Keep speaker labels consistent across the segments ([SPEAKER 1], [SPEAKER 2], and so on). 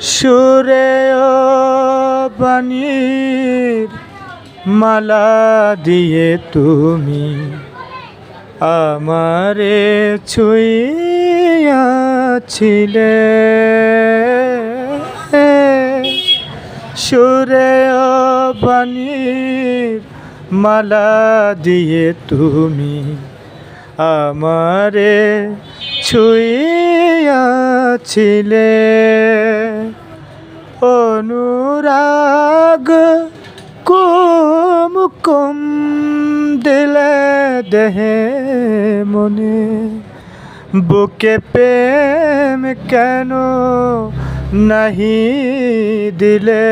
[SPEAKER 1] সুরে ও বাণীর মালা দিয়ে তুমি আমারে ছুঁইয়াছিলে। সুরে ও বাণীর মালা দিয়ে তুমি আমারে ছুঁইয়াছিলে। অনুরাগ কুমকুম দিলে দেহে মনে, বুকে প্রেম কেন নাহি দিলে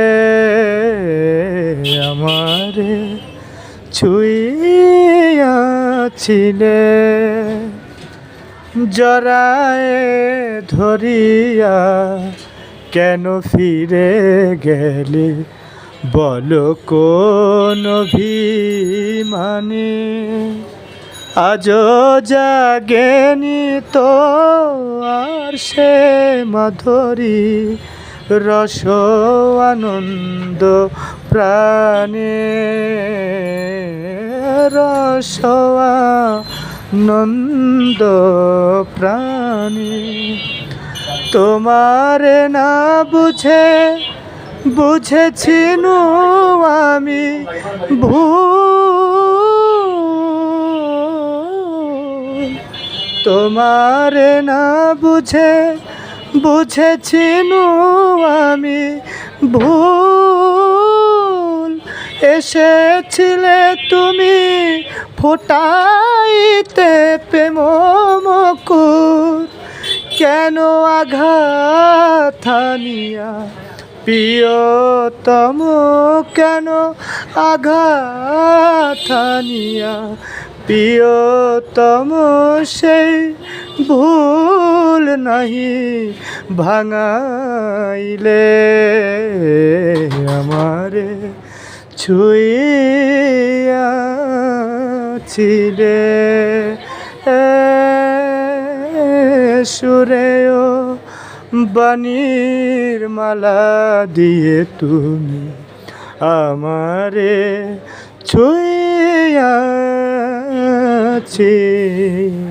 [SPEAKER 1] আমারে ছুঁইয়াছিলে। জড়ায়ে ধরিয়া কেন ফিরে গেলে বলো কোন অভিমানে, আজও জাগেনি তো আর সে মাধুরী রস আনন্দ প্রাণে, রস আনন্দ প্রাণে। তোমারে না বুঝেছিনু আমি ভুল, তোমারে না বুঝেছিনু আমি ভুল। এসেছিলে তুমি ফোটাইতে প্রেম মুকুট, কেন আঘাত হানিয়া প্রিয়তম, কেন আঘাত হানিয়া প্রিয়তম, সেই ভুল নাহি ভাঙাইলে আমারে ছুঁইয়াছিলে। সুরে ও বাণীর মালা দিয়ে তুমি আমারে ছুঁইয়াছিলে।